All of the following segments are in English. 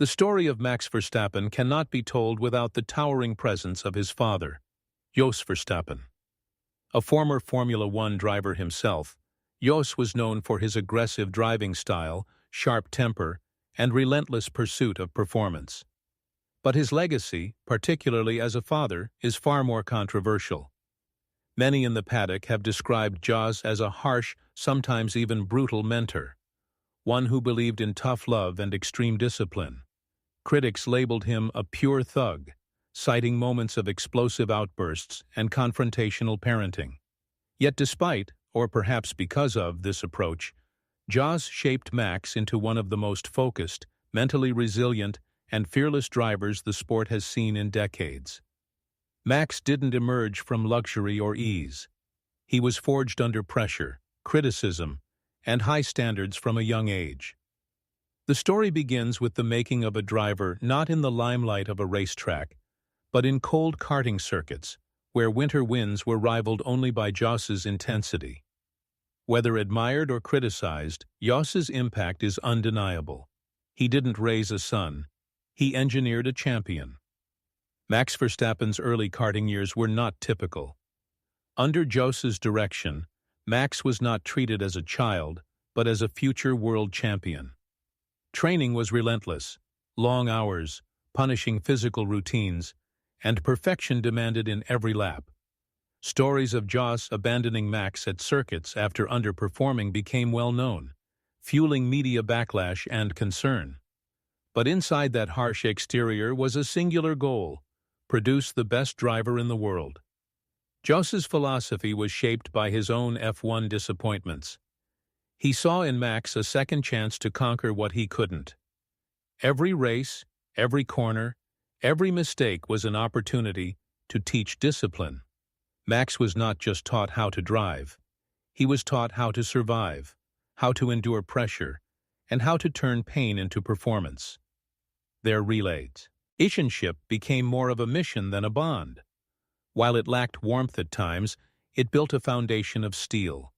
The story of Max Verstappen cannot be told without the towering presence of his father, Jos Verstappen. A former Formula One driver himself, Jos was known for his aggressive driving style, sharp temper, and relentless pursuit of performance. But his legacy, particularly as a father, is far more controversial. Many in the paddock have described Jos as a harsh, sometimes even brutal mentor, one who believed in tough love and extreme discipline. Critics labeled him a pure thug, citing moments of explosive outbursts and confrontational parenting. Yet despite, or perhaps because of, this approach, Jos shaped Max into one of the most focused, mentally resilient, and fearless drivers the sport has seen in decades. Max didn't emerge from luxury or ease. He was forged under pressure, criticism, and high standards from a young age. The story begins with the making of a driver not in the limelight of a racetrack, but in cold karting circuits, where winter winds were rivaled only by Jos's intensity. Whether admired or criticized, Jos's impact is undeniable. He didn't raise a son. He engineered a champion. Max Verstappen's early karting years were not typical. Under Jos's direction, Max was not treated as a child, but as a future world champion. Training was relentless, long hours, punishing physical routines, and perfection demanded in every lap. Stories of Jos abandoning Max at circuits after underperforming became well known, fueling media backlash and concern. But inside that harsh exterior was a singular goal: produce the best driver in the world. Jos's philosophy was shaped by his own F1 disappointments. He saw in Max a second chance to conquer what he couldn't. Every race, every corner, every mistake was an opportunity to teach discipline. Max was not just taught how to drive. He was taught how to survive, how to endure pressure, and how to turn pain into performance. Their relationship became more of a mission than a bond. While it lacked warmth at times, it built a foundation of steel.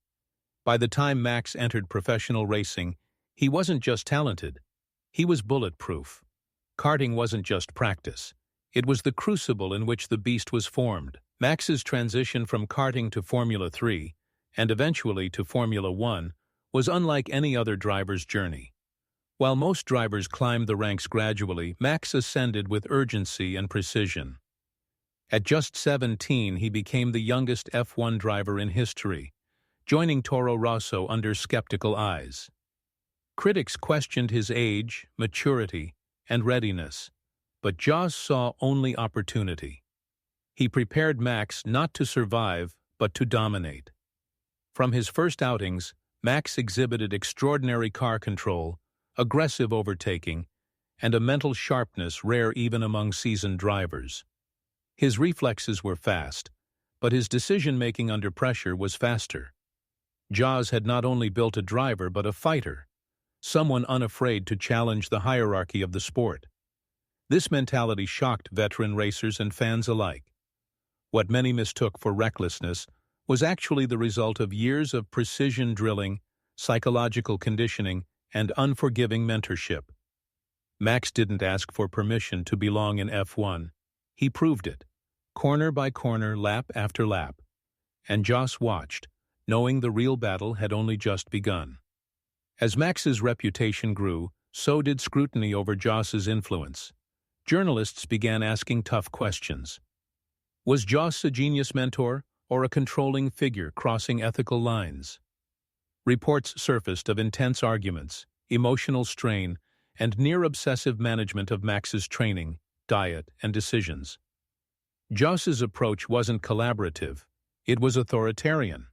By the time Max entered professional racing, he wasn't just talented. He was bulletproof. Karting wasn't just practice. It was the crucible in which the beast was formed. Max's transition from karting to Formula 3, and eventually to Formula 1, was unlike any other driver's journey. While most drivers climbed the ranks gradually, Max ascended with urgency and precision. At just 17, he became the youngest F1 driver in history, joining Toro Rosso under skeptical eyes. Critics questioned his age, maturity, and readiness, but Jos saw only opportunity. He prepared Max not to survive, but to dominate. From his first outings, Max exhibited extraordinary car control, aggressive overtaking, and a mental sharpness rare even among seasoned drivers. His reflexes were fast, but his decision-making under pressure was faster. Jos had not only built a driver but a fighter, someone unafraid to challenge the hierarchy of the sport. This mentality shocked veteran racers and fans alike. What many mistook for recklessness was actually the result of years of precision drilling, psychological conditioning, and unforgiving mentorship. Max didn't ask for permission to belong in F1. He proved it, corner by corner, lap after lap. And Jos watched, knowing the real battle had only just begun. As Max's reputation grew, so did scrutiny over Jos's influence. Journalists began asking tough questions. Was Jos a genius mentor or a controlling figure crossing ethical lines? Reports surfaced of intense arguments, emotional strain, and near-obsessive management of Max's training, diet, and decisions. Jos's approach wasn't collaborative, it was authoritarian.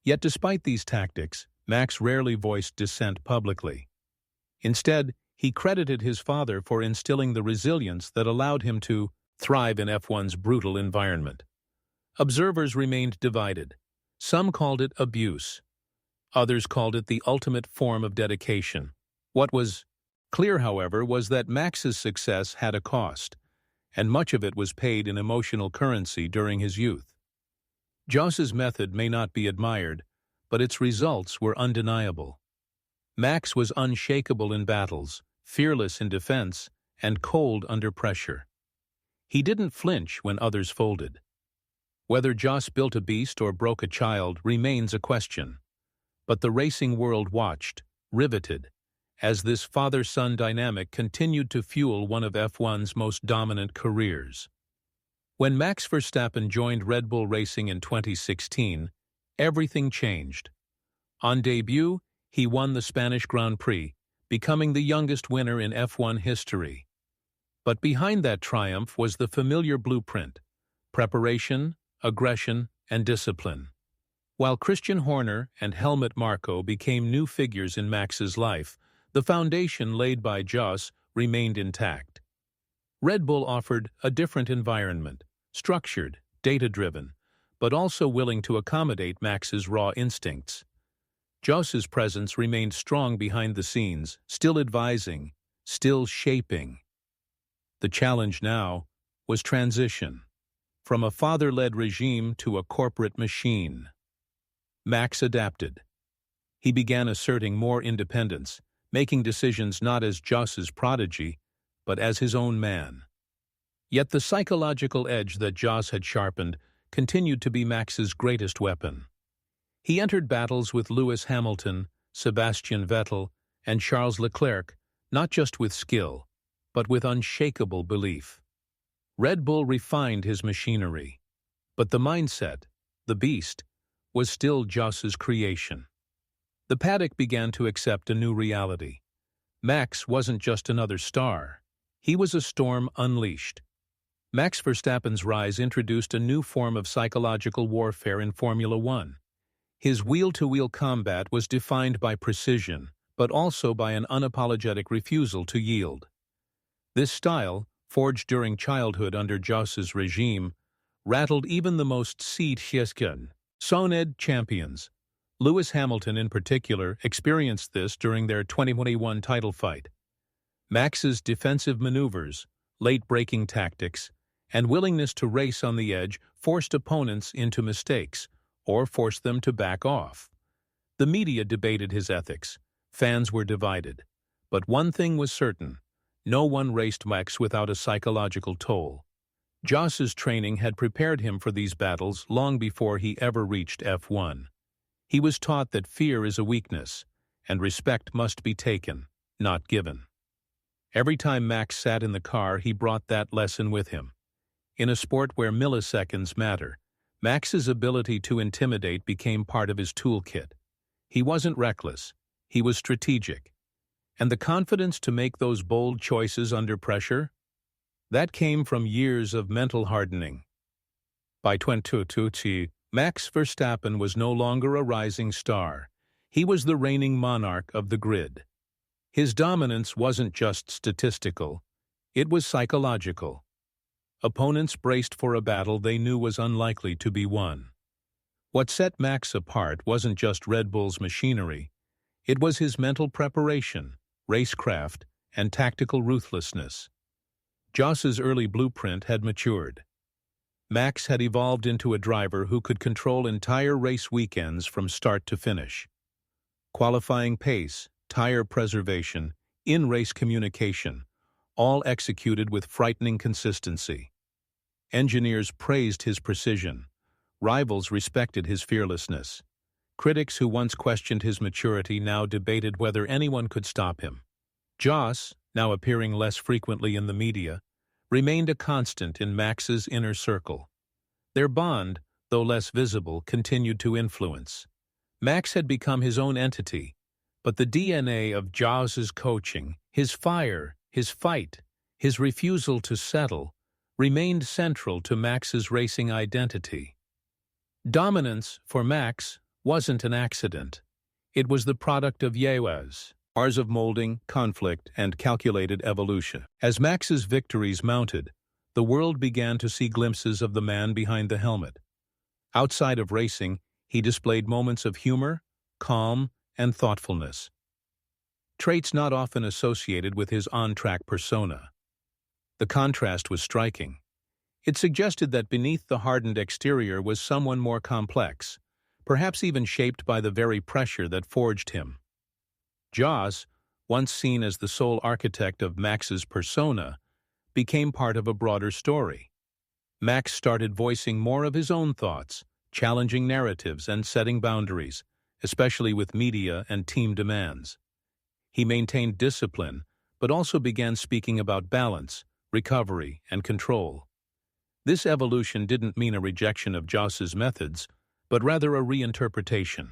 Yet despite these tactics, Max rarely voiced dissent publicly. Instead, he credited his father for instilling the resilience that allowed him to thrive in F1's brutal environment. Observers remained divided. Some called it abuse. Others called it the ultimate form of dedication. What was clear, however, was that Max's success had a cost, and much of it was paid in emotional currency during his youth. Jos's method may not be admired, but its results were undeniable. Max was unshakable in battles, fearless in defense, and cold under pressure. He didn't flinch when others folded. Whether Jos built a beast or broke a child remains a question. But the racing world watched, riveted, as this father-son dynamic continued to fuel one of F1's most dominant careers. When Max Verstappen joined Red Bull Racing in 2016, everything changed. On debut, he won the Spanish Grand Prix, becoming the youngest winner in F1 history. But behind that triumph was the familiar blueprint: preparation, aggression, and discipline. While Christian Horner and Helmut Marko became new figures in Max's life, the foundation laid by Jos remained intact. Red Bull offered a different environment, structured, data-driven, but also willing to accommodate Max's raw instincts. Jos's presence remained strong behind the scenes, still advising, still shaping. The challenge now was transition, from a father-led regime to a corporate machine. Max adapted. He began asserting more independence, making decisions not as Jos's prodigy, but as his own man. Yet the psychological edge that Jos had sharpened continued to be Max's greatest weapon. He entered battles with Lewis Hamilton, Sebastian Vettel, and Charles Leclerc, not just with skill, but with unshakable belief. Red Bull refined his machinery, but the mindset, the beast, was still Jos's creation. The paddock began to accept a new reality. Max wasn't just another star. He was a storm unleashed. Max Verstappen's rise introduced a new form of psychological warfare in Formula One. His wheel-to-wheel combat was defined by precision, but also by an unapologetic refusal to yield. This style, forged during childhood under Jos's regime, rattled even the most soned champions. Lewis Hamilton, in particular, experienced this during their 2021 title fight. Max's defensive maneuvers, late-braking tactics, and willingness to race on the edge forced opponents into mistakes, or forced them to back off. The media debated his ethics. Fans were divided. But one thing was certain: no one raced Max without a psychological toll. Jos's training had prepared him for these battles long before he ever reached F1. He was taught that fear is a weakness, and respect must be taken, not given. Every time Max sat in the car, he brought that lesson with him. In a sport where milliseconds matter, Max's ability to intimidate became part of his toolkit. He wasn't reckless, he was strategic. And the confidence to make those bold choices under pressure? That came from years of mental hardening. By 2022, Max Verstappen was no longer a rising star. He was the reigning monarch of the grid. His dominance wasn't just statistical, it was psychological. Opponents braced for a battle they knew was unlikely to be won. What set Max apart wasn't just Red Bull's machinery, it was his mental preparation, racecraft, and tactical ruthlessness. Jos's early blueprint had matured. Max had evolved into a driver who could control entire race weekends from start to finish. Qualifying pace, tire preservation, in-race communication, all executed with frightening consistency. Engineers praised his precision. Rivals respected his fearlessness. Critics who once questioned his maturity now debated whether anyone could stop him. Jos, now appearing less frequently in the media, remained a constant in Max's inner circle. Their bond, though less visible, continued to influence. Max had become his own entity, but the DNA of Jos's coaching, his fire, his fight, his refusal to settle, remained central to Max's racing identity. Dominance, for Max, wasn't an accident. It was the product of years of molding, conflict, and calculated evolution. As Max's victories mounted, the world began to see glimpses of the man behind the helmet. Outside of racing, he displayed moments of humor, calm, and thoughtfulness. Traits not often associated with his on-track persona. The contrast was striking. It suggested that beneath the hardened exterior was someone more complex, perhaps even shaped by the very pressure that forged him. Jos, once seen as the sole architect of Max's persona, became part of a broader story. Max started voicing more of his own thoughts, challenging narratives and setting boundaries, especially with media and team demands. He maintained discipline, but also began speaking about balance, recovery, and control. This evolution didn't mean a rejection of Jos's methods, but rather a reinterpretation.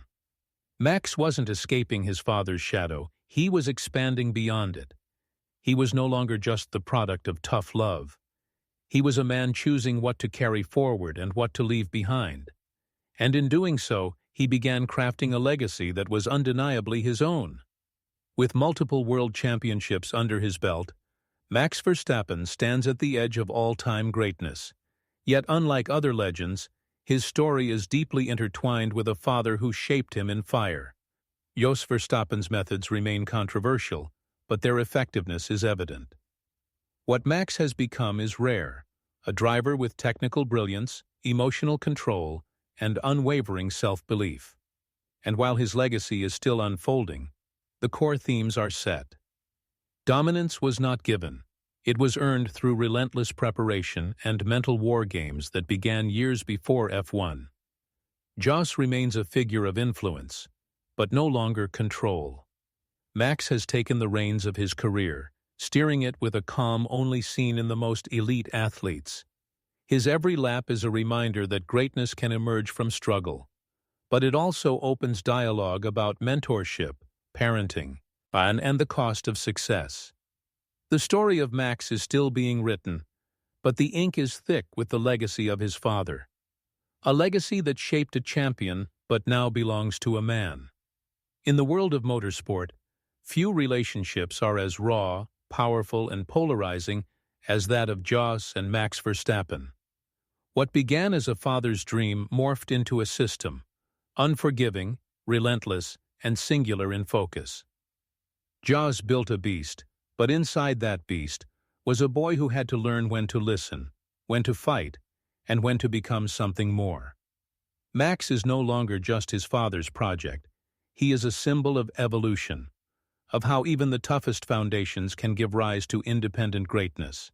Max wasn't escaping his father's shadow, he was expanding beyond it. He was no longer just the product of tough love. He was a man choosing what to carry forward and what to leave behind. And in doing so, he began crafting a legacy that was undeniably his own. With multiple world championships under his belt, Max Verstappen stands at the edge of all-time greatness. Yet unlike other legends, his story is deeply intertwined with a father who shaped him in fire. Jos Verstappen's methods remain controversial, but their effectiveness is evident. What Max has become is rare, a driver with technical brilliance, emotional control, and unwavering self-belief. And while his legacy is still unfolding, the core themes are set. Dominance was not given. It was earned through relentless preparation and mental war games that began years before F1. Jos remains a figure of influence, but no longer control. Max has taken the reins of his career, steering it with a calm only seen in the most elite athletes. His every lap is a reminder that greatness can emerge from struggle, but it also opens dialogue about mentorship, parenting, and the cost of success. The story of Max is still being written, but the ink is thick with the legacy of his father. A legacy that shaped a champion but now belongs to a man. In the world of motorsport, few relationships are as raw, powerful, and polarizing as that of Jos and Max Verstappen. What began as a father's dream morphed into a system, unforgiving, relentless, and singular in focus. Jos built a beast, but inside that beast was a boy who had to learn when to listen, when to fight, and when to become something more. Max is no longer just his father's project. He is a symbol of evolution, of how even the toughest foundations can give rise to independent greatness.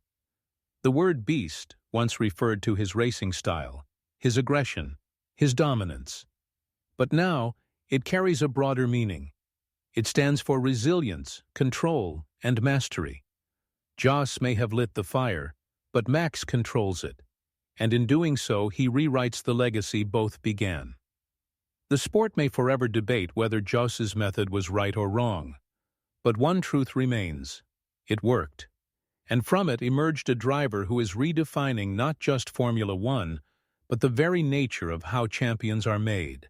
The word beast once referred to his racing style, his aggression, his dominance. But now, it carries a broader meaning. It stands for resilience, control, and mastery. Jos may have lit the fire, but Max controls it, and in doing so he rewrites the legacy both began. The sport may forever debate whether Jos's method was right or wrong, but one truth remains: it worked. And from it emerged a driver who is redefining not just Formula One, but the very nature of how champions are made.